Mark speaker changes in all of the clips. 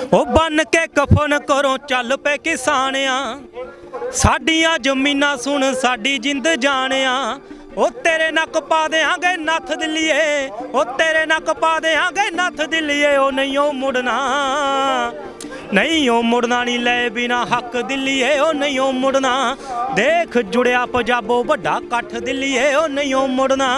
Speaker 1: ओ बन के कफन करो चल पे किसानिया साडियां जमीनां सुन साडी जिंद जानिया ओ तेरे नक पा देंगे नथ दिल्लीए ओ तेरे नक पा देंगे नथ दिल्लीए ओ नहीं ओ मुड़ना नहीं ओ मुड़ना नहीं ले बिना हक दिल्लीए ओ नहीं ओ मुड़ना देख जुड़िया पंजाबो वड्डा कट्ठ दिल्लीए ओ नहीं ओ मुड़ना।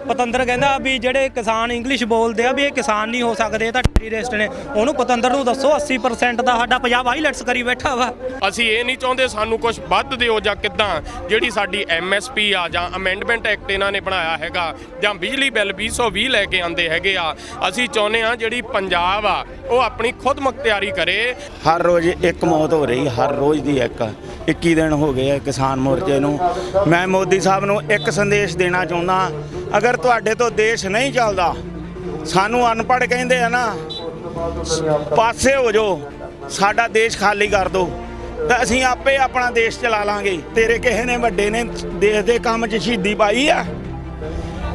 Speaker 1: पतंदर कहंदा भी ਜਿਹੜੇ किसान इंग्लिश बोलते हैं भी ये किसान नहीं हो सकते ये ਤਾਂ ਟੈਰਰਿਸਟ ਨੇ ਉਹਨੂੰ ਪਤੰਦਰ ਨੂੰ ਦੱਸੋ 80% ਦਾ ਸਾਡਾ ਪੰਜਾਬ ਆਈਲੈਟਸ ਕਰੀ ਬੈਠਾ ਵਾ।
Speaker 2: ਅਸੀਂ ਇਹ ਨਹੀਂ ਚਾਹੁੰਦੇ ਸਾਨੂੰ ਕੁਝ ਵੱਧ ਦਿਓ ਜਾਂ ਕਿੱਦਾਂ ਜਿਹੜੀ ਸਾਡੀ MSP ਆ ਜਾਂ ਅਮੈਂਡਮੈਂਟ ਐਕਟ ਇਹਨਾਂ ਨੇ ਬਣਾਇਆ ਹੈਗਾ ਜਾਂ ਬਿਜਲੀ ਬਿੱਲ 2020 ਲੈ ਕੇ ਆਂਦੇ ਹੈਗੇ ਆ। ਅਸੀਂ ਚਾਹੁੰਦੇ ਆ ਜਿਹੜੀ ਪੰਜਾਬ ਆ ਉਹ ਆਪਣੀ ਖੁਦ ਮੁਖਤਿਆਰੀ करे।
Speaker 3: हर रोज़ एक मौत हो रही हर रोज़ की एक 21 दिन हो गए किसान मोर्चे नूं। मैं मोदी साहब नूं एक संदेश देना चाहुंदा अगर तुहाडे तो देश नहीं चलदा सानू अनपढ़ कहंदे आ ना पासे हो जाओ साडा देश खाली कर दो तो असीं आपे अपना देश चला लांगे। तेरे किसे ने वड्डे ने देश के काम च शहीदी पाई आ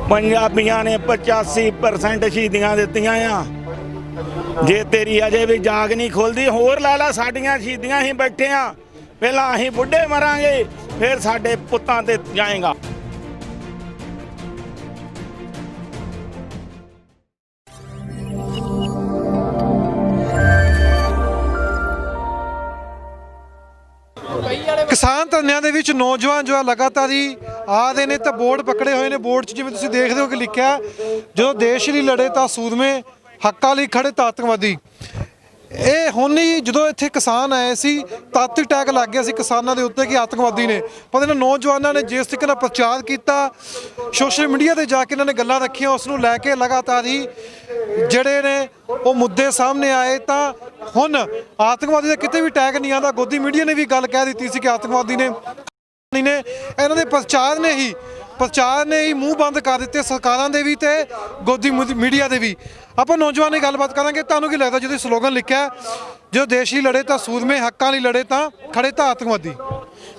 Speaker 3: पंजाबियां ने 85% शहीदियां दित्तियां आ। जे तेरी अजे भी जाग नहीं खुलती होर ला ला साडियां शहीदियां ही बैठे आ पहला असीं बुढ़े मरांगे फिर साडे पुत्तां ते जाएगा।
Speaker 4: किसान धरनिਆਂ ਦੇ ਵਿੱਚ ਨੌਜਵਾਨ ਜੋ ਲਗਾਤਾਰ ਹੀ ਆ ਰਹੇ ਨੇ ਤਾਂ ਬੋਰਡ ਪਕੜੇ ਹੋਏ ਨੇ। ਬੋਰਡ 'ਚ ਜਿਵੇਂ ਤੁਸੀਂ ਦੇਖਦੇ ਹੋ ਕਿ ਲਿਖਿਆ ਜਦੋਂ ਦੇਸ਼ ਲਈ ਲੜੇ ਤਾਂ ਸੂਰਮੇ ਹੱਕਾਂ ਲਈ ਖੜੇ ਤਾਂ ਆਤੰਕਵਾਦੀ। ਇਹ ਹੁਣ ਹੀ ਜਦੋਂ ਇੱਥੇ ਕਿਸਾਨ ਆਏ ਸੀ ਤਦ ਟੈਗ ਲੱਗ ਗਿਆ ਸੀ ਕਿਸਾਨਾਂ ਦੇ ਉੱਤੇ ਕਿ ਆਤੰਕਵਾਦੀ ਨੇ। ਪਰ ਇਹਨਾਂ ਨੌਜਵਾਨਾਂ ਨੇ ਜਿਸ ਤਰੀਕੇ ਨਾਲ ਪ੍ਰਚਾਰ ਕੀਤਾ ਸੋਸ਼ਲ ਮੀਡੀਆ ਤੇ ਜਾ ਕੇ ਇਹਨਾਂ ਨੇ ਗੱਲਾਂ ਰੱਖੀਆਂ ਉਸ ਨੂੰ ਲੈ ਕੇ ਲਗਾਤਾਰ ਹੀ ਜਿਹੜੇ ਨੇ ਉਹ ਮੁੱਦੇ ਸਾਹਮਣੇ ਆਏ ਤਾਂ ਹੁਣ ਆਤੰਕਵਾਦੀ ਦਾ ਕਿਤੇ ਵੀ ਟੈਗ ਨਹੀਂ ਆਉਂਦਾ। ਗੋਦੀ ਮੀਡੀਆ ਨੇ ਵੀ ਗੱਲ ਕਹਿ ਦਿੱਤੀ ਸੀ ਕਿ ਆਤੰਕਵਾਦੀ ਨੇ ਇਹਨਾਂ ਦੇ ਪ੍ਰਚਾਰ ਨੇ ਹੀ ਮੂੰਹ ਬੰਦ ਕਰ ਦਿੱਤੇ ਸਰਕਾਰਾਂ ਦੇ ਵੀ ਤੇ ਗੋਦੀ ਮੀਡੀਆ ਦੇ ਵੀ। ਆਪਾਂ ਨੌਜਵਾਨ ਨਾਲ ਗੱਲਬਾਤ ਕਰਾਂਗੇ। ਤੁਹਾਨੂੰ ਕੀ ਲੱਗਦਾ ਜਦੋਂ ਸਲੋਗਨ ਲਿਖਿਆ ਜਦੋਂ ਦੇਸ਼ ਲਈ ਲੜੇ ਤਾਂ ਸੂਰਮੇ ਹੱਕਾਂ ਲਈ ਲੜੇ ਤਾਂ ਖੜੇ ਤਾਂ ਆਤੰਕਵਾਦੀ।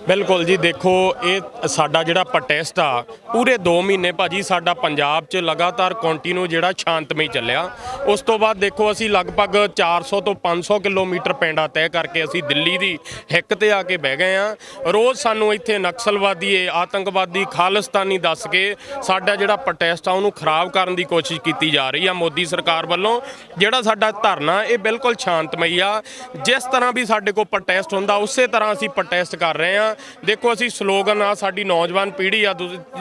Speaker 2: ਬਿਲਕੁਲ ਜੀ ਦੇਖੋ ਇਹ ਸਾਡਾ ਜਿਹੜਾ ਪ੍ਰੋਟੈਸਟ ਆ ਪੂਰੇ 2 ਮਹੀਨੇ ਭਾਜੀ ਸਾਡਾ ਪੰਜਾਬ 'ਚ ਲਗਾਤਾਰ ਕੰਟੀਨਿਊ ਜਿਹੜਾ ਸ਼ਾਂਤਮਈ ਚੱਲਿਆ। ਉਸ ਤੋਂ ਬਾਅਦ ਦੇਖੋ ਅਸੀਂ ਲਗਭਗ 400 ਤੋਂ 500 ਕਿਲੋਮੀਟਰ ਪੈਂਡਾ ਤੈਅ ਕਰਕੇ ਅਸੀਂ ਦਿੱਲੀ ਦੀ ਹਿੱਕ ਤੇ ਆ ਕੇ ਬਹਿ ਗਏ ਆ। ਰੋਜ਼ ਸਾਨੂੰ ਇੱਥੇ ਨਕਸਲਵਾਦੀ ਆਤੰਕਵਾਦੀ ਖਾਲਿਸਤਾਨੀ ਦੱਸ ਕੇ ਸਾਡਾ ਜਿਹੜਾ ਪ੍ਰੋਟੈਸਟ ਆ ਉਹਨੂੰ ਖਰਾਬ ਕਰਨ ਦੀ ਕੋਸ਼ਿਸ਼ ਕੀਤੀ ਜਾ ਰਹੀ ਆ ਮੋਦੀ ਸਰਕਾਰ ਵੱਲੋਂ। ਜਿਹੜਾ ਸਾਡਾ ਧਰਨਾ ਇਹ ਬਿਲਕੁਲ ਸ਼ਾਂਤਮਈ ਆ। ਜਿਸ ਤਰ੍ਹਾਂ ਵੀ ਸਾਡੇ ਕੋਲ ਪ੍ਰੋਟੈਸਟ ਹੁੰਦਾ ਉਸੇ ਤਰ੍ਹਾਂ ਅਸੀਂ ਪ੍ਰੋਟੈਸਟ ਕਰ ਰਹੇ ਆ। ਦੇਖੋ ਅਸੀਂ ਸਲੋਗਨ ਆ ਸਾਡੀ ਨੌਜਵਾਨ ਪੀੜ੍ਹੀ ਆ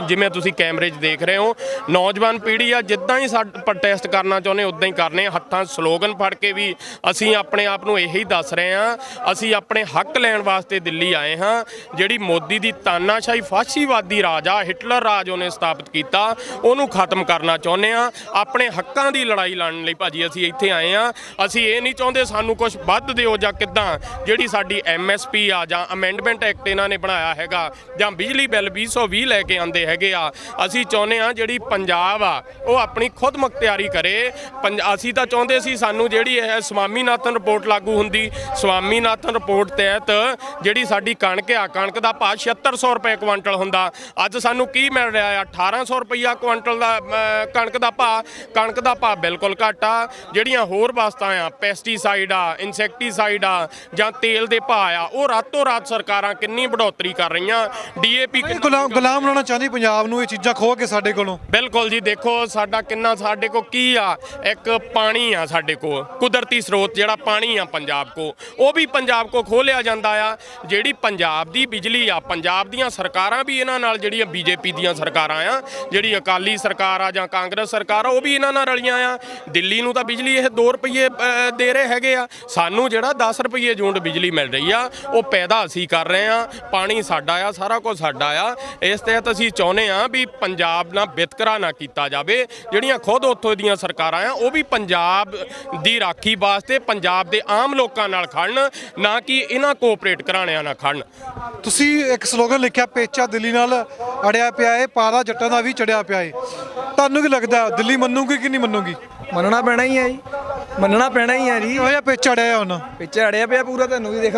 Speaker 2: ਜਿਵੇਂ ਤੁਸੀਂ ਕੈਮਰੇ 'ਚ ਦੇਖ ਰਹੇ ਹੋ ਨੌਜਵਾਨ ਪੀੜ੍ਹੀ ਆ ਜਿੱਦਾਂ ਹੀ ਸਾਡਾ ਪ੍ਰੋਟੈਸਟ ਕਰਨਾ ਚਾਹੁੰਦੇ ਉੱਦਾਂ ਹੀ ਕਰਨੇ। ਹੱਥਾਂ ਸਲੋਗਨ ਫੜ ਕੇ ਵੀ ਅਸੀਂ ਆਪਣੇ ਆਪ ਨੂੰ ਇਹੀ ਦੱਸ ਰਹੇ ਹਾਂ ਅਸੀਂ ਆਪਣੇ ਹੱਕ ਲੈਣ ਵਾਸਤੇ ਦਿੱਲੀ ਆਏ ਹਾਂ। ਜਿਹੜੀ ਮੋਦੀ ਦੀ ਤਾਨਾਸ਼ਾਹੀ ਫਾਸ਼ੀਵਾਦੀ ਰਾਜ ਆ ਹਿਟਲਰ ਰਾਜ ਉਹਨੇ ਸਥਾਪਿਤ ਕੀਤਾ ਉਹਨੂੰ ਖਤਮ ਕਰਨਾ ਚਾਹੁੰਦੇ ਆ। ਆਪਣੇ ਹੱਕਾਂ ਦੀ ਲੜਾਈ ਲੜਨ ਲਈ ਭਾਜੀ ਅਸੀਂ ਇੱਥੇ ਆਏ ਹਾਂ। ਅਸੀਂ ਇਹ ਨਹੀਂ ਚਾਹੁੰਦੇ ਸਾਨੂੰ ਕੁਝ ਵੱਧ ਦਿਓ ਜਾਂ ਕਿੱਦਾਂ ਜਿਹੜੀ ਸਾਡੀ MSP ਆ ਜਾਂ ਅਮੈਂਡਮੈਂਟ ਐਕਟ ਇਹਨਾਂ ਨੇ ਬਣਾਇਆ ਹੈਗਾ ਜਾਂ ਬਿਜਲੀ ਬਿੱਲ 2020 ਲੈ ਕੇ ਆਂਦੇ ਹੈਗੇ ਆ। ਅਸੀਂ ਚਾਹੁੰਦੇ ਆ ਜਿਹੜੀ ਪੰਜਾਬ ਆ ਉਹ ਆਪਣੀ ਖੁਦ ਮੁਖਤਿਆਰੀ ਕਰੇ। ਅਸੀਂ ਤਾਂ ਚਾਹੁੰਦੇ ਸੀ ਸਾਨੂੰ ਜਿਹੜੀ ਇਹ ਸਵਾਮੀਨਾਥਨ ਰਿਪੋਰਟ ਲਾਗੂ ਹੁੰਦੀ। ਸਵਾਮੀਨਾਥਨ ਰਿਪੋਰਟ ਤਹਿਤ ਜਿਹੜੀ ਸਾਡੀ ਕਣਕ ਆ ਕਣਕ ਦਾ ਭਾਅ 7600 ਰੁਪਏ ਕੁਆਂਟਲ ਹੁੰਦਾ। ਅੱਜ ਸਾਨੂੰ ਕੀ ਮਿਲ ਰਿਹਾ ਆ 1800 ਰੁਪਈਆ ਕੁਆਂਟਲ ਦਾ ਕਣਕ ਦਾ ਭਾਅ ਬਿਲਕੁਲ ਘੱਟ ਆ। ਜਿਹੜੀਆਂ ਹੋਰ ਵਸਤਾਂ ਆ ਪੈਸਟੀਸਾਈਡ ਆ ਇਨਸੈਕਟੀਸਾਈਡ ਆ ਜਾਂ ਤੇਲ ਦੇ ਭਾਅ ਆ ਉਹ ਰਾਤੋਂ ਰਾਤ ਸਰਕਾਰਾਂ ਕਿੰਨੀ बढ़ोतरी कर रही DAP
Speaker 4: गुलाम बनाना चाहती पंजाब नूं ये चीज़ां खो के साडे कोलों।
Speaker 2: बिल्कुल जी देखो साडा किन्ना साडे को की आ एक पानी आ साडे को कुदरती स्रोत जिहड़ा पानी आ पंजाब को वो भी पंजाब को खो लिया जांदा आ। जिहड़ी पंजाब दी बिजली आ पंजाब दीयां सरकारां भी इन्हां नाल जिहड़ियां BJP दीयां सरकारां आ जिहड़ी अकाली सरकार आ जां कांग्रेस सरकार आ वो भी इन्हां नाल रलियां आ। दिल्ली नूं तां बिजली ये 2 रुपये दे रहे हैगे आ सानूं जिहड़ा 10 रुपये यूनिट बिजली मिल रही आ वो पैदा असीं कर रहे आ। पानी साडा आ सारा कुछ साडा आ। इस तहत असीं चाहुंदे आ भी पंजाब नाल वितकरा ना कीता जावे। जिहड़ियां खुद उत्थों दीयां सरकारां आ वो भी पंजाब दी राखी वास्ते पंजाब दे आम लोकां नाल खड़न ना कि इन्हां कोऑपरेट घराणिਆਂ नाल खड़न।
Speaker 4: ਤੁਸੀਂ ਇੱਕ ਸਲੋਗਨ ਲਿਖਿਆ ਪੇਚਾ ਦਿੱਲੀ ਨਾਲ ਅੜਿਆ ਪਿਆ ਏ ਪਾਰਾ ਜੱਟਾਂ ਦਾ ਵੀ ਚੜਿਆ ਪਿਆ ਏ। ਤੁਹਾਨੂੰ ਕੀ ਲੱਗਦਾ ਦਿੱਲੀ ਮੰਨੂਗੀ ਕਿ ਨਹੀਂ ਮੰਨੂਗੀ?
Speaker 5: ਮੰਨਣਾ ਪੈਣਾ ਹੀ ਹੈ ਜੀ ਮੰਨਣਾ ਪੈਣਾ ਹੀ ਹੈ ਜੀ।
Speaker 4: ਹੋਇਆ ਪੇਚਾ ਅੜਿਆ ਉਹਨਾਂ
Speaker 5: ਪੇਚਾ ਅੜਿਆ ਪਿਆ ਪੂਰਾ ਤੁਹਾਨੂੰ ਵੀ ਦਿਖ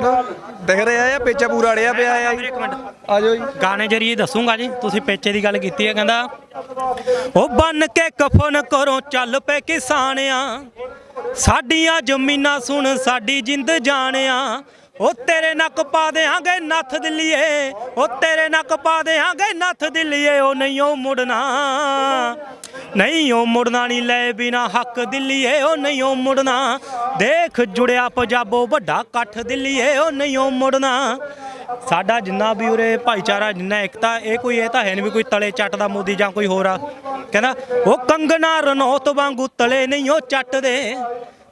Speaker 5: ਰਿਹਾ ਆ ਪੇਚਾ ਪੂਰਾ ਅੜਿਆ ਪਿਆ ਆ ਜੀ।
Speaker 1: ਇੱਕ ਮਿੰਟ
Speaker 5: ਆ ਜਾਓ ਜੀ
Speaker 1: ਗਾਣੇ ਜਰੀਏ ਦੱਸੂਗਾ ਜੀ। ਤੁਸੀਂ ਪੇਚੇ ਦੀ ਗੱਲ ਕੀਤੀ ਹੈ ਕਹਿੰਦਾ ਉਹ ਬਨ ਕੇ ਕਫਨ ਕਰੋ ਚੱਲ ਪਏ ਕਿਸਾਨਿਆ ਸਾਡੀਆਂ ਜ਼ਮੀਨਾਂ ਸੁਣ ਸਾਡੀ ਜਿੰਦ ਜਾਣਿਆ ਉਹ ਤੇਰੇ ਨੱਕ ਪਾ ਦੇਾਂਗੇ ਨੱਥ ਦਿੱਲੀਏ ਉਹ ਤੇਰੇ ਨੱਕ ਪਾ ਦੇਾਂਗੇ ਨੱਥ ਦਿੱਲੀਏ ਉਹ ਨਹੀਂ ਉਹ ਮੁੜਨਾ ਨਹੀਂ ਉਹ ਮੁੜਨਾ ਨਹੀਂ ਲੈ ਬਿਨਾ ਹੱਕ ਦਿੱਲੀਏ ਉਹ ਨਹੀਂ ਉਹ ਮੁੜਨਾ ਦੇਖ ਜੁੜਿਆ ਪੰਜਾਬੋ ਵੱਡਾ ਇਕੱਠ ਦਿੱਲੀਏ ਉਹ ਨਹੀਂ ਉਹ ਮੁੜਨਾ ਸਾਡਾ ਜਿੰਨਾ ਵੀ ਉਰੇ ਭਾਈਚਾਰਾ ਜਿੰਨਾ ਏਕਤਾ ਇਹ ਕੋਈ ਇਹ ਤਾਂ ਹੈ ਨਹੀਂ ਵੀ ਕੋਈ ਤਲੇ ਚੱਟ ਦਾ ਮੋਦੀ ਜਾਂ ਕੋਈ ਹੋਰ ਆ ਕਹਿੰਦਾ ਉਹ ਕੰਗਣਾ ਰਣੌਤ ਵਾਂਗੂ ਤਲੇ ਨਹੀਂ ਉਹ ਚੱਟਦੇ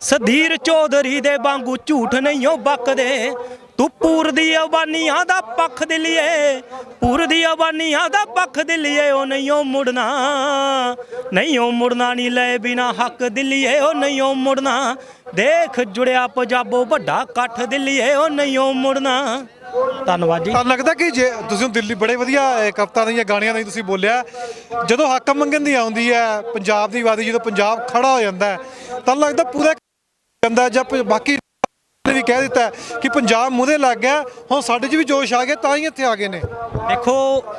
Speaker 1: ਸਧੀਰ ਚੌਧਰੀ ਦੇ ਵਾਂਗੂ ਝੂਠ ਨਹੀਂ ਉਹ ਬਕਦੇ ਤੂੰ ਪੂਰ ਦੀ ਆਬਾਨੀਆਂ ਦਾ ਪੱਖ ਦਿੱਲੀਏ ਪੂਰ ਦੀ ਆਬਾਨੀਆਂ ਦਾ ਪੱਖ ਦਿੱਲੀਏ ਉਹ ਨਹੀਂ ਉਹ ਮੁੜਨਾ ਨਹੀਂ ਉਹ ਮੁੜਨਾ ਨਹੀਂ ਲੈ ਬਿਨਾ ਹੱਕ ਦਿੱਲੀਏ ਉਹ ਨਹੀਂ ਉਹ ਮੁੜਨਾ ਦੇਖ ਜੁੜਿਆ ਪੰਜਾਬੋ ਵੱਡਾ ਇਕੱਠ ਦਿੱਲੀਏ ਉਹ ਨਹੀਂ ਉਹ ਮੁੜਨਾ ਧੰਨਵਾਦ ਜੀ।
Speaker 4: ਤੁਹਾਨੂੰ ਲੱਗਦਾ ਕਿ ਜੇ ਤੁਸੀਂ ਦਿੱਲੀ ਬੜੇ ਵਧੀਆ ਕਵਿਤਾ ਦੀਆਂ ਗਾਣਿਆਂ ਦਾ ਤੁਸੀਂ ਬੋਲਿਆ ਜਦੋਂ ਹੱਕ ਮੰਗਣ ਦੀ ਆਉਂਦੀ ਹੈ ਪੰਜਾਬ ਦੀ ਆਬਾਦੀ ਜਦੋਂ ਪੰਜਾਬ ਖੜਾ ਹੋ ਜਾਂਦਾ ਹੈ ਤੁਹਾਨੂੰ ਲੱਗਦਾ ਪੂਰਾ ਜਾਂਦਾ ਜਾਂ ਬਾਕੀ ਨੇ ਵੀ ਕਹਿ ਦਿੱਤਾ ਕਿ ਪੰਜਾਬ ਮੂਹਰੇ ਲੱਗ ਗਿਆ ਹੁਣ ਸਾਡੇ 'ਚ ਵੀ ਜੋਸ਼ ਆ ਗਿਆ ਤਾਂ ਹੀ ਇੱਥੇ ਆ ਗਏ ਨੇ।
Speaker 1: ਦੇਖੋ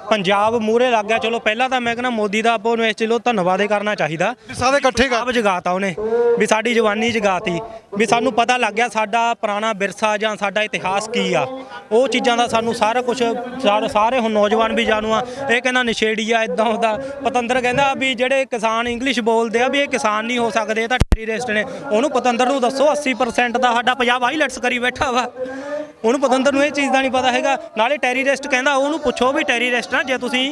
Speaker 1: ਪੰਜਾਬ ਮੂਹਰੇ ਲੱਗ ਗਿਆ ਚਲੋ ਪਹਿਲਾਂ ਤਾਂ ਮੈਂ ਕਹਿੰਦਾ ਮੋਦੀ ਦਾ ਆਪਾਂ ਨੂੰ ਚਲੋ ਧੰਨਵਾਦ ਹੀ ਕਰਨਾ ਚਾਹੀਦਾ
Speaker 4: ਸਾਰੇ ਇਕੱਠੇ ਕਰ
Speaker 1: ਜਗਾਤਾ ਉਹਨੇ ਵੀ ਸਾਡੀ ਜਵਾਨੀ ਜਗਾਤੀ ਵੀ ਸਾਨੂੰ ਪਤਾ ਲੱਗ ਗਿਆ ਸਾਡਾ ਪੁਰਾਣਾ ਵਿਰਸਾ ਜਾਂ ਸਾਡਾ ਇਤਿਹਾਸ ਕੀ ਆ ਉਹ ਚੀਜ਼ਾਂ ਦਾ ਸਾਨੂੰ ਸਾਰਾ ਕੁਝ ਸਾਰੇ ਹੁਣ ਨੌਜਵਾਨ ਵੀ ਜਾਣੂ ਆ ਇਹ ਕਹਿੰਦਾ ਨਸ਼ੇੜੀ ਆ ਇਦਾਂ ਹੁੰਦਾ ਪਤੰਦਰ ਕਹਿੰਦਾ ਵੀ ਜਿਹੜੇ ਕਿਸਾਨ ਇੰਗਲਿਸ਼ ਬੋਲਦੇ ਆ ਵੀ ਇਹ ਕਿਸਾਨ ਨਹੀਂ ਹੋ ਸਕਦੇ ਇਹ ਤਾਂ ਟੈਰਰਿਸਟ ਨੇ ਉਹਨੂੰ ਪਤੰਦਰ ਨੂੰ ਦੱਸੋ 80% ਦਾ ਸਾਡਾ ਪੰਜਾਬ ਆਈਲੈਟਸ ਕਰੀ ਬੈਠਾ ਵਾ ਉਹਨੂੰ ਪਤੰਦਰ ਨੂੰ ਇਹ ਚੀਜ਼ ਦਾ ਨਹੀਂ ਪਤਾ ਹੈਗਾ ਨਾਲੇ ਟੈਰਰਿਸਟ ਕਹਿੰਦਾ ਉਹਨੂੰ ਪੁੱਛੋ ਵੀ ਟੈਰਰਿਸਟ ਨਾ ਜੇ ਤੁਸੀਂ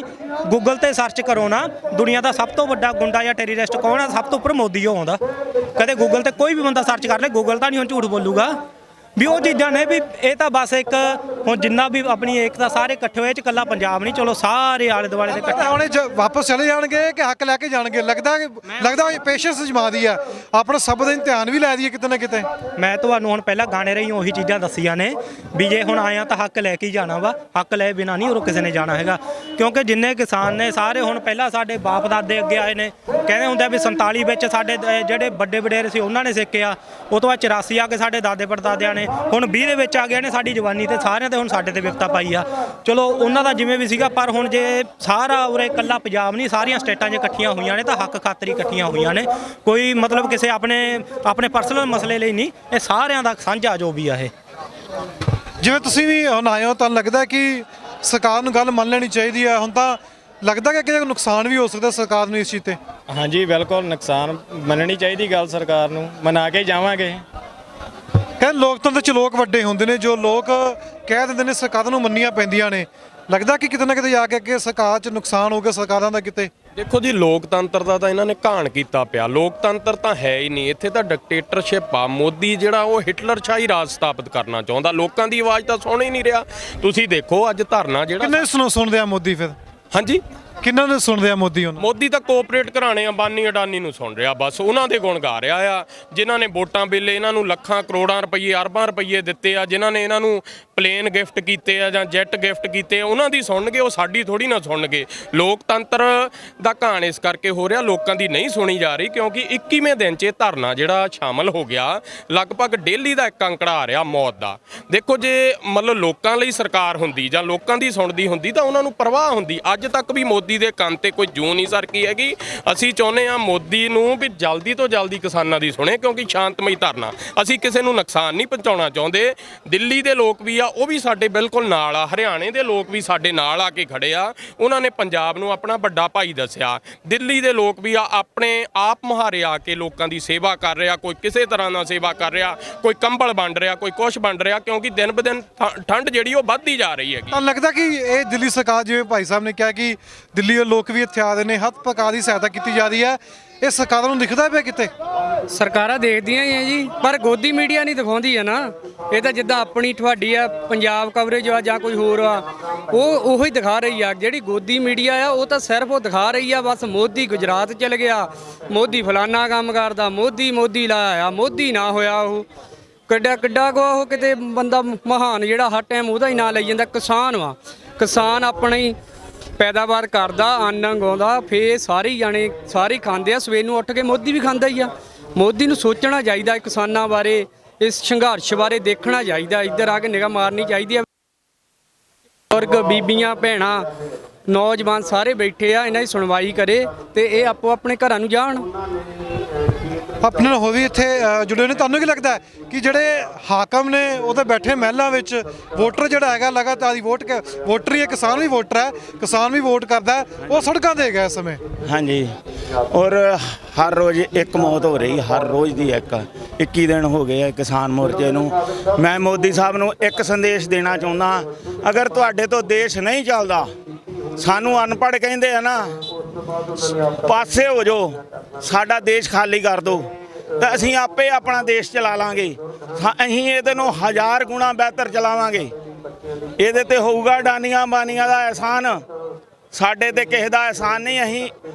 Speaker 1: ਗੂਗਲ ਤੇ ਸਰਚ ਕਰੋ ਨਾ ਦੁਨੀਆ ਦਾ ਸਭ ਤੋਂ ਵੱਡਾ ਗੁੰਡਾ ਜਾਂ ਟੈਰਰਿਸਟ ਕੌਣ ਆ ਸਭ ਤੋਂ ਉੱਪਰ ਮੋਦੀ ਉਹ ਆਉਂਦਾ ਕਦੇ ਗੂਗਲ ਤੇ ਕੋਈ ਵੀ ਬੰਦਾ ਸਰਚ ਕਰ ਲੈ ਗੂਗਲ ਤਾਂ ਨਹੀਂ ਹੁਣ ਝੂਠ ਬੋਲੂਗਾ ਵੀ ਉਹ ਚੀਜ਼ਾਂ ਨੇ ਵੀ ਇਹ ਤਾਂ ਬਸ ਇੱਕ ਹੁਣ ਜਿੰਨਾ ਵੀ ਆਪਣੀ ਏਕਤਾ ਸਾਰੇ ਇਕੱਠੇ ਹੋਏ ਚ ਇਕੱਲਾ ਪੰਜਾਬ ਨਹੀਂ ਚਲੋ ਸਾਰੇ ਆਲੇ ਦੁਆਲੇ ਦੇ ਇਕੱਠੇ
Speaker 4: ਹੁਣੇ ਵਾਪਸ ਚਲੇ ਜਾਣਗੇ ਕਿ ਹੱਕ ਲੈ ਕੇ ਜਾਣਗੇ ਲੱਗਦਾ ਪੇਸ਼ੈਂਸ ਜਮਾ ਦੀ ਆ ਆਪਣਾ ਸਭ ਦਾ ਧਿਆਨ ਵੀ ਲੈ ਦਈਏ ਕਿਤੇ ਨਾ ਕਿਤੇ।
Speaker 1: ਮੈਂ ਤੁਹਾਨੂੰ ਹੁਣ ਪਹਿਲਾਂ ਗਾਣੇ ਰਹੀ ਉਹੀ ਚੀਜ਼ਾਂ ਦੱਸੀਆਂ ਨੇ ਵੀ ਜੇ ਹੁਣ ਆਇਆ ਤਾਂ ਹੱਕ ਲੈ ਕੇ ਹੀ ਜਾਣਾ ਵਾ ਹੱਕ ਲੈ ਬਿਨਾਂ ਨਹੀਂ ਉਹ ਕਿਸੇ ਨੇ ਜਾਣਾ ਹੈਗਾ ਕਿਉਂਕਿ ਜਿੰਨੇ ਕਿਸਾਨ ਨੇ ਸਾਰੇ ਹੁਣ ਪਹਿਲਾਂ ਸਾਡੇ ਬਾਪ ਦਾਦੇ ਅੱਗੇ ਆਏ ਨੇ ਕਹਿੰਦੇ ਹੁੰਦੇ ਵੀ 47 ਵਿੱਚ ਸਾਡੇ ਜਿਹੜੇ ਵੱਡੇ ਵਡੇਰੇ ਸੀ ਉਹਨਾਂ ਨੇ ਸਿੱਖਿਆ ਉਹ ਤੋਂ ਬਾਅਦ 84 ਆ ਕੇ ਸਾਡੇ ਦਾਦੇ ਪੜਦਾਦਿਆਂ ਨੇ ਹੁਣ 20 ਦੇ ਵਿੱਚ ਆ ਗਏ ਨੇ ਸਾਡੀ ਜਵਾਨੀ ਤੇ ਸਾਰਿਆਂ ਤੇ ਹੁਣ ਸਾਡੇ ਤੇ ਵਿਪਤਾ ਪਾਈ ਆ ਚਲੋ ਉਹਨਾਂ ਦਾ ਜਿਵੇਂ ਵੀ ਸੀਗਾ ਪਰ ਹੁਣ ਜੇ ਸਾਰਾ ਉਰੇ ਇਕੱਲਾ ਪੰਜਾਬ ਨਹੀਂ ਸਾਰੀਆਂ ਸਟੇਟਾਂ 'ਚ ਇਕੱਠੀਆਂ ਹੋਈਆਂ ਨੇ ਤਾਂ ਹੱਕ ਖਾਤਰ ਇਕੱਠੀਆਂ ਹੋਈਆਂ ਨੇ ਕੋਈ ਮਤਲਬ ਕਿਸੇ ਆਪਣੇ ਪਰਸਨਲ ਮਸਲੇ ਲਈ ਨਹੀਂ ਇਹ ਸਾਰਿਆਂ ਦਾ ਸਾਂਝਾ ਜੋ ਵੀ ਆ ਇਹ
Speaker 4: ਜਿਵੇਂ ਤੁਸੀਂ ਵੀ ਹੁਣ ਆਏ ਹੋ ਤੁਹਾਨੂੰ ਲੱਗਦਾ ਕਿ ਸਰਕਾਰ ਨੂੰ ਗੱਲ ਮੰਨ ਲੈਣੀ ਚਾਹੀਦੀ ਹੈ ਹੁਣ ਤਾਂ ਲੱਗਦਾ ਕਿ ਕਿਤੇ ਨੁਕਸਾਨ ਵੀ ਹੋ ਸਕਦਾ ਸਰਕਾਰ ਨੂੰ ਇਸ ਚੀਜ਼ ਤੇ।
Speaker 6: ਹਾਂਜੀ ਬਿਲਕੁਲ ਨੁਕਸਾਨ ਮੰਨਣੀ ਚਾਹੀਦੀ ਗੱਲ ਸਰਕਾਰ ਨੂੰ ਮਨਾ ਕੇ ਜਾਵਾਂਗੇ।
Speaker 4: ਕਹਿੰਦੇ ਲੋਕਤੰਤਰ 'ਚ ਲੋਕ ਵੱਡੇ ਹੁੰਦੇ ਨੇ ਜੋ ਲੋਕ ਕਹਿ ਦਿੰਦੇ ਨੇ ਸਰਕਾਰਾਂ ਨੂੰ ਮੰਨੀਆਂ ਪੈਂਦੀਆਂ ਨੇ ਲੱਗਦਾ ਕਿ ਕਿਤੇ ਨਾ ਕਿਤੇ ਜਾ ਕੇ ਸਰਕਾਰ 'ਚ ਨੁਕਸਾਨ ਹੋਊਗਾ ਸਰਕਾਰਾਂ ਦਾ ਕਿਤੇ।
Speaker 2: ਦੇਖੋ ਜੀ ਲੋਕਤੰਤਰ ਦਾ ਤਾਂ ਇਹਨਾਂ ਨੇ ਘਾਣ ਕੀਤਾ ਪਿਆ ਲੋਕਤੰਤਰ ਤਾਂ ਹੈ ਹੀ ਨਹੀਂ ਇੱਥੇ ਤਾਂ ਡਿਕਟੇਟਰਸ਼ਿਪ ਆ ਮੋਦੀ ਜਿਹੜਾ ਉਹ ਹਿਟਲਰਸ਼ਾਹੀ ਰਾਜ ਸਥਾਪਿਤ ਕਰਨਾ ਚਾਹੁੰਦਾ ਲੋਕਾਂ ਦੀ ਆਵਾਜ਼ ਤਾਂ ਸੁਣ ਹੀ ਨਹੀਂ ਰਿਹਾ ਤੁਸੀਂ ਦੇਖੋ ਅੱਜ ਧਰਨਾ ਜਿਹੜਾ
Speaker 4: ਕਿੰਨੇ ਸੁਣਦੇ ਆ ਮੋਦੀ ਫਿਰ
Speaker 2: ਹਾਂਜੀ
Speaker 4: ਕਿੰਨਾਂ ਨੂੰ ਸੁਣਦੇ ਆ ਮੋਦੀ ਉਹਨੂੰ
Speaker 2: ਮੋਦੀ ਤਾਂ ਕੋਆਪਰੇਟ ਘਰਾਣੇ ਅੰਬਾਨੀ ਅਡਾਨੀ ਨੂੰ ਸੁਣ ਰਿਹਾ ਬਸ ਉਹਨਾਂ ਦੇ ਗੁਣ ਗਾ ਰਿਹਾ ਆ ਜਿਨ੍ਹਾਂ ਨੇ ਵੋਟਾਂ ਵੇਲੇ ਇਹਨਾਂ ਨੂੰ ਲੱਖਾਂ ਕਰੋੜਾਂ ਰੁਪਏ ਅਰਬਾਂ ਰੁਪਏ ਦਿੱਤੇ ਆ ਜਿਨ੍ਹਾਂ ਨੇ ਇਹਨਾਂ ਨੂੰ ਪਲੇਨ ਗਿਫਟ ਕੀਤੇ ਆ ਜਾਂ ਜੈਟ ਗਿਫਟ ਕੀਤੇ ਆ ਉਹਨਾਂ ਦੀ ਸੁਣਨਗੇ ਉਹ ਸਾਡੀ ਥੋੜੀ ਨਾ ਸੁਣਨਗੇ ਲੋਕਤੰਤਰ ਦਾ ਘਾਣ ਇਸ ਕਰਕੇ ਹੋ ਰਿਹਾ ਲੋਕਾਂ ਦੀ ਨਹੀਂ ਸੁਣੀ ਜਾ ਰਹੀ ਕਿਉਂਕਿ 21ਵੇਂ ਦਿਨ 'ਚ ਇਹ ਧਰਨਾ ਜਿਹੜਾ ਸ਼ਾਮਲ ਹੋ ਗਿਆ ਲਗਭਗ ਡੇਲੀ ਦਾ ਇੱਕ ਅੰਕੜਾ ਆ ਰਿਹਾ ਮੌਤ ਦਾ ਦੇਖੋ ਜੇ ਮਤਲਬ ਲੋਕਾਂ ਲਈ ਸਰਕਾਰ ਹੁੰਦੀ ਜਾਂ ਲੋਕਾਂ ਦੀ ਸੁਣਦੀ ਹੁੰਦੀ ਤਾਂ ਉਹਨਾਂ ਨੂੰ ਪਰਵਾਹ ਹੁੰਦੀ ਅੱਜ ਤੱਕ ਵੀ ਮੋਦੀ ਦੇ ਕੰਨ ਤੇ ਕੋਈ ਜੂੰ ਨਹੀਂ ਸਰਕੀ ਹੈਗੀ ਅਸੀਂ ਚਾਹੁੰਦੇ ਹਾਂ ਮੋਦੀ ਨੂੰ ਵੀ ਜਲਦੀ ਤੋਂ ਜਲਦੀ ਕਿਸਾਨਾਂ ਦੀ ਸੁਣੇ ਕਿਉਂਕਿ ਸ਼ਾਂਤਮਈ ਧਰਨਾ ਅਸੀਂ ਕਿਸੇ ਨੂੰ ਨੁਕਸਾਨ ਨਹੀਂ ਪਹੁੰਚਾਉਣਾ ਚਾਹੁੰਦੇ ਦਿੱਲੀ ਦੇ ਲੋਕ ਵੀ ਆ ਉਹ ਵੀ ਸਾਡੇ ਬਿਲਕੁਲ ਨਾਲ ਆ ਹਰਿਆਣੇ ਦੇ ਲੋਕ ਵੀ ਸਾਡੇ ਨਾਲ ਆ ਕੇ ਖੜੇ ਆ ਉਹਨਾਂ ਨੇ ਪੰਜਾਬ ਨੂੰ ਆਪਣਾ ਵੱਡਾ ਭਾਈ ਦੱਸਿਆ ਦਿੱਲੀ ਦੇ ਲੋਕ ਵੀ ਆ ਆਪਣੇ ਆਪ ਮੁਹਾਰੇ ਆ ਕੇ ਲੋਕਾਂ ਦੀ ਸੇਵਾ ਕਰ ਰਿਹਾ ਕੋਈ ਕਿਸੇ ਤਰ੍ਹਾਂ ਨਾਲ ਸੇਵਾ ਕਰ ਰਿਹਾ ਕੋਈ ਕੰਬਲ ਵੰਡ ਰਿਹਾ ਕੋਈ ਕੁਛ ਵੰਡ ਰਿਹਾ ਕਿਉਂਕਿ ਦਿਨ ਬ ਦਿਨ ਠੰਡ ਜਿਹੜੀ ਉਹ ਵੱਧਦੀ ਜਾ ਰਹੀ ਹੈਗੀ।
Speaker 4: ਤਾਂ ਲੱਗਦਾ ਕਿ ਇਹ ਦਿੱਲੀ ਸਰਕਾਰ ਜਿਵੇਂ ਭਾਈ ਸਾਹਿਬ ਨੇ ਕਿਹਾ ਕਿ ਦਿੱਲੀ ਦੇ ਲੋਕ ਵੀ ਇੱਥੇ ਆ ਰਹੇ ਨੇ ਹਰ ਪ੍ਰਕਾਰ ਦੀ ਸਹਾਇਤਾ ਕੀਤੀ ਜਾ ਰਹੀ ਹੈ ਇਹ ਸਰਕਾਰਾਂ ਨੂੰ ਦਿਖਦਾ ਪਿਆ ਕਿਤੇ
Speaker 7: ਸਰਕਾਰਾਂ ਦੇਖਦੀਆਂ ਹੀ ਆ ਜੀ ਪਰ ਗੋਦੀ ਮੀਡੀਆ ਨਹੀਂ ਦਿਖਾਉਂਦੀ ਹੈ ਨਾ ਇਹ ਤਾਂ ਜਿੱਦਾਂ ਆਪਣੀ ਤੁਹਾਡੀ ਆ ਪੰਜਾਬ ਕਵਰੇਜ ਆ ਜਾਂ ਕੋਈ ਹੋਰ ਆ ਉਹੀ ਦਿਖਾ ਰਹੀ ਆ ਜਿਹੜੀ ਗੋਦੀ ਮੀਡੀਆ ਆ ਉਹ ਤਾਂ ਸਿਰਫ ਉਹ ਦਿਖਾ ਰਹੀ ਆ ਬਸ ਮੋਦੀ ਗੁਜਰਾਤ ਚਲ ਗਿਆ ਮੋਦੀ ਫਲਾਨਾ ਕੰਮ ਕਰਦਾ ਮੋਦੀ ਲਾਇਆ ਮੋਦੀ ਨਾ ਹੋਇਆ ਉਹ ਕਿੱਡਾ ਕੋ ਉਹ ਕਿਤੇ ਬੰਦਾ ਮਹਾਨ ਜਿਹੜਾ ਹਰ ਟਾਈਮ ਉਹਦਾ ਹੀ ਨਾਂ ਲਈ ਜਾਂਦਾ ਕਿਸਾਨ ਵਾ ਕਿਸਾਨ ਆਪਣੀ ਪੈਦਾਵਾਰ ਕਰਦਾ ਅੰਨ ਉਗਾਉਂਦਾ ਫੇਰ ਸਾਰੇ ਜਾਣੇ ਸਾਰੇ ਖਾਂਦੇ ਆ ਸਵੇਰ ਨੂੰ ਉੱਠ ਕੇ ਮੋਦੀ ਵੀ ਖਾਂਦਾ ਹੀ ਆ ਮੋਦੀ ਨੂੰ ਸੋਚਣਾ ਚਾਹੀਦਾ ਕਿਸਾਨਾਂ ਬਾਰੇ ਇਸ ਸੰਘਰਸ਼ ਬਾਰੇ ਦੇਖਣਾ ਚਾਹੀਦਾ ਇੱਧਰ ਆ ਕੇ ਨਿਗਾਹ ਮਾਰਨੀ ਚਾਹੀਦੀ ਆ ਬਜ਼ੁਰਗ ਬੀਬੀਆਂ ਭੈਣਾਂ ਨੌਜਵਾਨ ਸਾਰੇ ਬੈਠੇ ਆ ਇਹਨਾਂ ਦੀ ਸੁਣਵਾਈ ਕਰੇ ਤੇ ਇਹ ਆਪੋ ਆਪਣੇ ਘਰਾਂ ਨੂੰ ਜਾਣ।
Speaker 4: ਆਪਣੇ ਨਾਲ ਹੋਰ ਵੀ ਇੱਥੇ ਜੁੜੇ ਨੇ। ਤੁਹਾਨੂੰ ਕੀ ਲੱਗਦਾ ਹੈ ਕਿ ਜਿਹੜੇ ਹਾਕਮ ਨੇ ਉਹ ਤਾਂ ਬੈਠੇ ਮਹਿਲਾਂ ਵਿੱਚ, ਵੋਟਰ ਜਿਹੜਾ ਹੈਗਾ ਲਗਾਤਾਰ ਹੀ ਵੋਟਰ ਹੀ ਹੈ, ਕਿਸਾਨ ਵੀ ਵੋਟਰ ਹੈ, ਕਿਸਾਨ ਵੀ ਵੋਟ ਕਰਦਾ ਹੈ, ਉਹ ਸੜਕਾਂ ਤੇ ਹੈਗਾ ਇਸ ਸਮੇਂ।
Speaker 3: ਹਾਂਜੀ, ਔਰ ਹਰ ਰੋਜ਼ ਇੱਕ ਮੌਤ ਹੋ ਰਹੀ, ਹਰ ਰੋਜ਼ ਦੀ 21 ਦਿਨ ਹੋ ਗਏ ਆ ਕਿਸਾਨ ਮੋਰਚੇ ਨੂੰ। ਮੈਂ ਮੋਦੀ ਸਾਹਿਬ ਨੂੰ ਇੱਕ ਸੰਦੇਸ਼ ਦੇਣਾ ਚਾਹੁੰਦਾ, ਅਗਰ ਤੁਹਾਡੇ ਤੋਂ ਦੇਸ਼ ਨਹੀਂ ਚੱਲਦਾ, ਸਾਨੂੰ ਅਨਪੜ੍ਹ ਕਹਿੰਦੇ ਆ ਨਾ, ਪਾਸੇ ਹੋ ਜਾਓ, ਸਾਡਾ ਦੇਸ਼ ਖਾਲੀ ਕਰ ਦਿਓ, ਤਾਂ ਅਸੀਂ ਆਪੇ ਆਪਣਾ ਦੇਸ਼ ਚਲਾ ਲਾਂਗੇ। ਅਸੀਂ ਇਹਦੇ ਨੂੰ 1000 ਗੁਣਾ ਬਿਹਤਰ ਚਲਾਵਾਂਗੇ। ਇਹਦੇ ਤੇ ਹੋਊਗਾ ਡਾਨੀਆਂ ਬਾਨੀਆਂ ਦਾ ਅਹਿਸਾਨ, ਸਾਡੇ ਤੇ ਕਿਸੇ ਦਾ ਅਹਿਸਾਨ ਨਹੀਂ। ਅਸੀਂ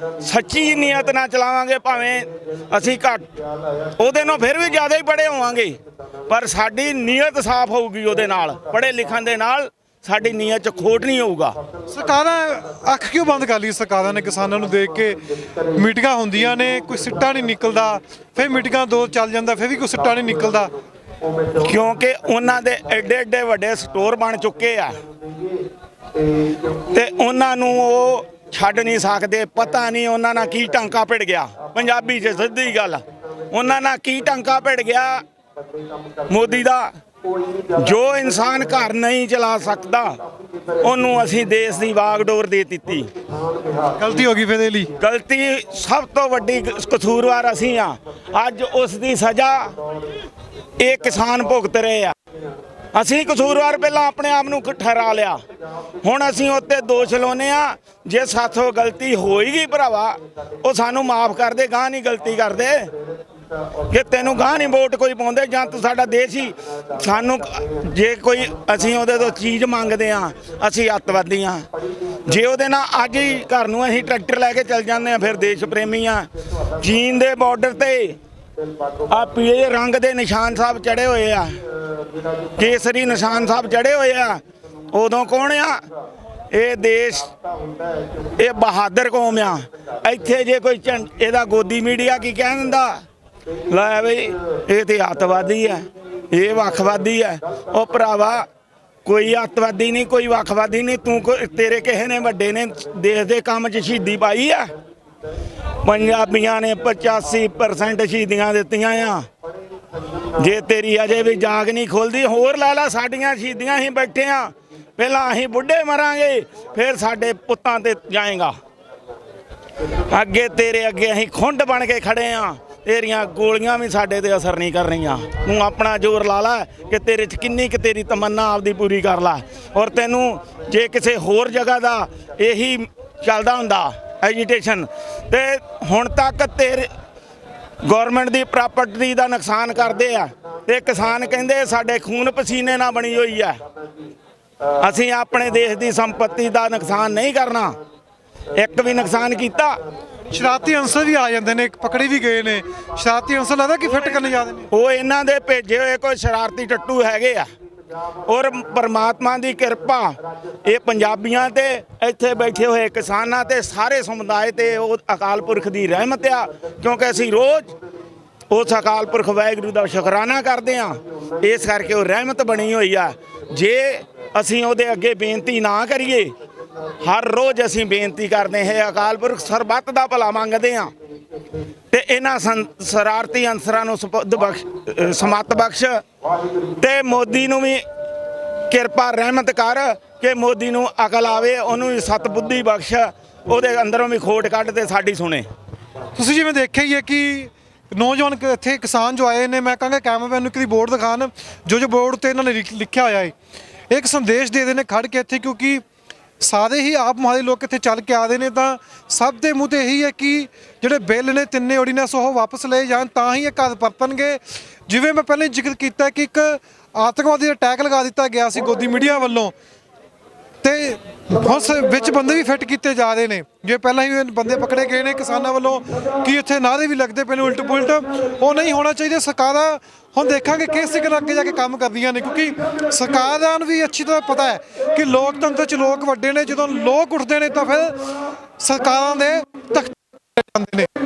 Speaker 3: ਸੱਚੀ ਨੀਅਤ ਨਾਲ ਚਲਾਵਾਂਗੇ, ਭਾਵੇਂ ਅਸੀਂ ਘੱਟ ਉਹਦੇ ਨਾਲ ਫਿਰ ਵੀ ਜ਼ਿਆਦਾ ਹੀ ਪੜ੍ਹੇ ਹੋਵਾਂਗੇ, ਪਰ ਸਾਡੀ ਨੀਅਤ ਸਾਫ਼ ਹੋਊਗੀ। ਉਹਦੇ ਨਾਲ ਪੜ੍ਹੇ ਲਿਖਣ ਦੇ ਨਾਲ ਸਾਡੀ ਨੀਅਤ 'ਚ ਖੋਟ ਨਹੀਂ ਹੋਊਗਾ।
Speaker 4: ਸਰਕਾਰਾਂ ਅੱਖ ਕਿਉਂ ਬੰਦ ਕਰ ਲਈ ਸਰਕਾਰਾਂ ਨੇ ਕਿਸਾਨਾਂ ਨੂੰ ਦੇਖ ਕੇ? ਮੀਟਿੰਗਾਂ ਹੁੰਦੀਆਂ ਨੇ, ਕੋਈ ਸਿੱਟਾ ਨਹੀਂ ਨਿਕਲਦਾ, ਫਿਰ ਮੀਟਿੰਗਾਂ ਦੋ ਚੱਲ ਜਾਂਦਾ, ਫਿਰ ਵੀ ਕੋਈ ਸਿੱਟਾ ਨਹੀਂ ਨਿਕਲਦਾ।
Speaker 3: ਕਿਉਂਕਿ ਉਹਨਾਂ ਦੇ ਐਡੇ ਐਡੇ ਵੱਡੇ ਸਟੋਰ ਬਣ ਚੁੱਕੇ ਆ ਤੇ ਉਹਨਾਂ ਨੂੰ ਉਹ ਛੱਡ ਨਹੀਂ ਸਕਦੇ। ਪਤਾ ਨਹੀਂ ਉਹਨਾਂ ਨਾਲ ਕੀ ਟਾਂਕਾ ਭਿੜ ਗਿਆ, ਪੰਜਾਬੀ 'ਚ ਸਿੱਧੀ ਗੱਲ, ਉਹਨਾਂ ਨਾਲ ਕੀ ਟਾਂਕਾ ਭਿੜ ਗਿਆ ਮੋਦੀ ਦਾ। ਜੋ ਇਨਸਾਨ ਘਰ ਨਹੀਂ ਚਲਾ ਸਕਦਾ, ਉਹਨੂੰ ਅਸੀਂ ਦੇਸ਼ ਦੀ ਵਾਗਡੋਰ ਦੇ ਦਿੱਤੀ।
Speaker 4: ਗਲਤੀ ਹੋ ਗਈ ਫਿਰ ਇਹਦੇ ਲਈ।
Speaker 3: ਗਲਤੀ ਸਭ ਤੋਂ ਵੱਡੀ ਕਸੂਰਵਾਰ ਅਸੀਂ ਆ। ਅੱਜ ਉਸ ਦੀ ਸਜ਼ਾ ਇਹ ਕਿਸਾਨ ਭੁਗਤ ਰਹੇ ਆ। ਅਸੀਂ ਕਸੂਰਵਾਰ ਪਹਿਲਾਂ ਆਪਣੇ ਆਪ ਨੂੰ ਠਹਿਰਾ ਲਿਆ, ਹੁਣ ਅਸੀਂ ਉੱਤੇ ਦੋਸ਼ ਲਾਉਂਦੇ ਆ। ਜੇ ਸਾਥੋਂ ਗਲਤੀ ਹੋਏਗੀ ਭਰਾਵਾ, ਉਹ ਸਾਨੂੰ ਮਾਫ ਕਰ ਦੇ, ਗਾਂ ਨਹੀਂ ਗਲਤੀ ਕਰਦੇ ਕਿ ਤੈਨੂੰ ਗਾਂ ਨਹੀਂ ਵੋਟ ਕੋਈ ਪਾਉਂਦੇ, ਜਾਂ ਤੂੰ ਸਾਡਾ ਦੇਸ਼ ਹੀ ਸਾਨੂੰ ਜੇ ਕੋਈ ਅਸੀਂ ਉਹਦੇ ਤੋਂ ਚੀਜ਼ ਮੰਗਦੇ ਆ, ਅਸੀਂ ਅੱਤਵਾਦੀ ਆ। ਜੇ ਉਹਦੇ ਨਾਲ ਅੱਜ ਹੀ ਘਰ ਨੂੰ ਅਸੀਂ ਟਰੈਕਟਰ ਲੈ ਕੇ ਚੱਲ ਜਾਂਦੇ ਆ, ਫਿਰ ਦੇਸ਼ ਪ੍ਰੇਮੀ ਆ। ਚੀਨ ਦੇ ਬਾਰਡਰ ਤੇ ਆ ਪੀਲੇ ਰੰਗ ਦੇ ਨਿਸ਼ਾਨ ਸਾਹਿਬ ਚੜੇ ਹੋਏ ਆ, ਕੇਸਰੀ ਨਿਸ਼ਾਨ ਸਾਹਿਬ ਚੜੇ ਹੋਏ ਆ। ਉਦੋਂ ਕੌਣ ਆ? ਇਹ ਦੇਸ਼, ਇਹ ਬਹਾਦਰ ਕੌਮ ਆ। ਇੱਥੇ ਜੇ ਕੋਈ ਇਹਦਾ ਗੋਦੀ ਮੀਡੀਆ ਕੀ ਕਹਿ ਦਿੰਦਾ, ਲੈ ਬਈ ਇਹ ਤੇ ਅੱਤਵਾਦੀ ਹੈ, ਇਹ ਵੱਖਵਾਦੀ ਹੈ। ਉਹ ਭਰਾਵਾ ਕੋਈ ਅੱਤਵਾਦੀ ਨਹੀਂ, ਕੋਈ ਵੱਖਵਾਦੀ ਨਹੀਂ। ਤੂੰ ਤੇਰੇ ਕਿਸੇ ਨੇ ਵੱਡੇ ਨੇ ਦੇਸ਼ ਦੇ ਕੰਮ 'ਚ ਸ਼ਹੀਦੀ ਪਾਈ ਆ? ਪੰਜਾਬੀਆਂ ਨੇ 85% ਸ਼ਹੀਦੀਆਂ ਦਿੱਤੀਆਂ ਆ। ਜੇ ਤੇਰੀ ਅਜੇ ਵੀ ਜਾਗ ਨਹੀਂ ਖੁੱਲਦੀ, ਹੋਰ ਲੈ ਲਾ ਸਾਡੀਆਂ ਸ਼ਹੀਦੀਆਂ। ਅਸੀਂ ਬੈਠੇ ਆ, ਪਹਿਲਾਂ ਅਸੀਂ ਬੁੱਢੇ ਮਰਾਂਗੇ, ਫਿਰ ਸਾਡੇ ਪੁੱਤਾਂ ਤੇ ਜਾਏਗਾ। ਅੱਗੇ ਤੇਰੇ ਅੱਗੇ ਅਸੀਂ ਖੁੰਡ ਬਣ ਕੇ ਖੜੇ ਆ, ਤੇਰੀਆਂ ਗੋਲੀਆਂ ਵੀ ਸਾਡੇ ਤੇ ਅਸਰ ਨਹੀਂ ਕਰ ਰਹੀਆਂ। ਤੂੰ ਆਪਣਾ ਜ਼ੋਰ ਲਾ ਲੈ ਕਿ ਤੇਰੇ 'ਚ ਕਿੰਨੀ ਕੁ ਤੇਰੀ ਤਮੰਨਾ ਆਪਦੀ ਪੂਰੀ ਕਰ ਲੈ। ਔਰ ਤੈਨੂੰ ਜੇ ਕਿਸੇ ਹੋਰ ਜਗ੍ਹਾ ਦਾ ਇਹੀ ਚੱਲਦਾ ਹੁੰਦਾ ਐਜੀਟੇਸ਼ਨ, ਤੇ ਹੁਣ ਤੱਕ ਤੇਰੇ ਗਵਰਨਮੈਂਟ ਦੀ ਪ੍ਰਾਪਰਟੀ ਦਾ ਨੁਕਸਾਨ ਕਰਦੇ ਆ, ਤੇ ਕਿਸਾਨ ਕਹਿੰਦੇ ਸਾਡੇ ਖੂਨ ਪਸੀਨੇ ਨਾਲ ਬਣੀ ਹੋਈ ਆ। ਅਸੀਂ ਆਪਣੇ ਦੇਸ਼ ਦੀ ਸੰਪત્ਤੀ ਦਾ ਨੁਕਸਾਨ ਨਹੀਂ ਕਰਨਾ। ਇੱਕ ਵੀ ਨੁਕਸਾਨ ਕੀਤਾ।
Speaker 4: ਸ਼ਰਾਰਤੀ ਅੰਸਰ ਵੀ ਆ ਜਾਂਦੇ ਨੇ, ਪਕੜੇ ਵੀ ਗਏ ਨੇ ਸ਼ਰਾਰਤੀ ਅੰਸਰ, ਲੱਗਦਾ ਕਿ ਫਿੱਟ ਕਰਨੇ ਜਾਂਦੇ ਨੇ।
Speaker 3: ਉਹ ਇਹਨਾਂ ਦੇ ਭੇਜੇ ਹੋਏ ਕੋਈ ਸ਼ਰਾਰਤੀ ਟੱਟੂ ਹੈਗੇ ਆ। ਔਰ ਪਰਮਾਤਮਾ ਦੀ ਕਿਰਪਾ ਇਹ ਪੰਜਾਬੀਆਂ ਤੇ ਇੱਥੇ ਬੈਠੇ ਹੋਏ ਕਿਸਾਨਾਂ ਤੇ ਸਾਰੇ ਸਮੁਦਾਇ ਤੇ ਉਹ ਅਕਾਲ ਪੁਰਖ ਦੀ ਰਹਿਮਤ ਆ, ਕਿਉਂਕਿ ਅਸੀਂ ਰੋਜ਼ ਉਸ ਅਕਾਲ ਪੁਰਖ ਵਾਹਿਗੁਰੂ ਦਾ ਸ਼ੁਕਰਾਨਾ ਕਰਦੇ ਆ। ਇਸ ਕਰਕੇ ਉਹ ਰਹਿਮਤ ਬਣੀ ਹੋਈ ਆ। ਜੇ ਅਸੀਂ ਉਹਦੇ ਅੱਗੇ ਬੇਨਤੀ ਨਾ ਕਰੀਏ, ਹਰ ਰੋਜ਼ ਅਸੀਂ ਬੇਨਤੀ ਕਰਦੇ ਹਾਂ ਅਕਾਲ ਪੁਰਖ ਸਰਬੱਤ ਦਾ ਭਲਾ ਮੰਗਦੇ ਆ, ਤੇ ਇਹਨਾਂ ਸ਼ਰਾਰਤੀ ਅੰਸਰਾਂ ਨੂੰ ਸਮੱਤ ਬਖਸ਼, ਤੇ ਮੋਦੀ ਨੂੰ ਵੀ ਕਿਰਪਾ ਰਹਿਮਤ ਕਰ ਕਿ ਮੋਦੀ ਨੂੰ ਅਕਲ ਆਵੇ, ਉਹਨੂੰ ਵੀ ਸਤ ਬੁੱਧੀ ਬਖਸ਼, ਉਹਦੇ ਅੰਦਰੋਂ ਵੀ ਖੋਟ ਕੱਢ ਤੇ ਸਾਡੀ ਸੁਣੇ।
Speaker 4: ਤੁਸੀਂ ਜਿਵੇਂ ਦੇਖਿਆ ਹੀ ਹੈ ਕਿ ਨੌਜਵਾਨ ਇੱਥੇ ਕਿਸਾਨ ਜੋ ਆਏ ਨੇ, ਮੈਂ ਕਹਾਂਗਾ ਕੈਮਰਾਮੈਨ ਨੂੰ ਇੱਕ ਦੀ ਬੋਰਡ ਦਿਖਾਣ, ਜੋ ਬੋਰਡ ਤੇ ਇਹਨਾਂ ਨੇ ਲਿਖਿਆ ਹੋਇਆ ਹੈ, ਇੱਕ ਸੰਦੇਸ਼ ਦੇ ਨੇ ਖੜ ਕੇ ਇੱਥੇ, ਕਿਉਂਕਿ ਸਾਰੇ ਹੀ ਆਪ ਮੁਹਾਰੇ ਲੋਕ ਇੱਥੇ ਚੱਲ ਕੇ ਆਦੇ ਨੇ, ਤਾਂ ਸਭ ਦੇ ਮੂੰਹ ਤੇ ਇਹੀ ਹੈ ਕਿ ਜਿਹੜੇ ਬਿੱਲ ਨੇ ਤਿੰਨੇ ਆਰਡੀਨੈਂਸ ਉਹ ਵਾਪਸ ਲਏ ਜਾਣ, ਤਾਂ ਹੀ ਇਹ ਘਰ ਪਰਤਣਗੇ। ਜਿਵੇਂ ਮੈਂ ਪਹਿਲਾਂ ਜ਼ਿਕਰ ਕੀਤਾ ਕਿ ਇੱਕ ਆਤੰਕਵਾਦੀ ਅਟੈਕ ਲਗਾ ਦਿੱਤਾ ਗਿਆ ਸੀ ਗੋਦੀ ਮੀਡੀਆ ਵੱਲੋਂ, ਤੇ ਉਸ ਵਿੱਚ ਬੰਦੇ ਵੀ ਫਿੱਟ ਕੀਤੇ ਜਾ ਰਹੇ ਨੇ। ਜੇ ਪਹਿਲਾਂ ਹੀ ਬੰਦੇ ਪਕੜੇ ਗਏ ਨੇ ਕਿਸਾਨਾਂ ਵੱਲੋਂ ਕਿ ਇੱਥੇ ਨਾਅਰੇ ਵੀ ਲੱਗਦੇ ਪਏ ਨੇ ਉਲਟ ਪੁਲਟ, ਉਹ ਨਹੀਂ ਹੋਣਾ ਚਾਹੀਦਾ। ਸਰਕਾਰਾਂ ਹੁਣ ਦੇਖਾਂਗੇ ਕਿਸ ਤਰੀਕੇ ਨਾਲ ਅੱਗੇ ਜਾ ਕੇ ਕੰਮ ਕਰਦੀਆਂ ਨੇ, ਕਿਉਂਕਿ ਸਰਕਾਰਾਂ ਨੂੰ ਵੀ ਅੱਛੀ ਤਰ੍ਹਾਂ ਪਤਾ ਹੈ ਕਿ ਲੋਕਤੰਤਰ 'ਚ ਲੋਕ ਵੱਡੇ ਨੇ, ਜਦੋਂ ਲੋਕ ਉੱਠਦੇ ਨੇ ਤਾਂ ਫਿਰ ਸਰਕਾਰਾਂ ਦੇ ਤਖਤ ਜਾਂਦੇ ਨੇ।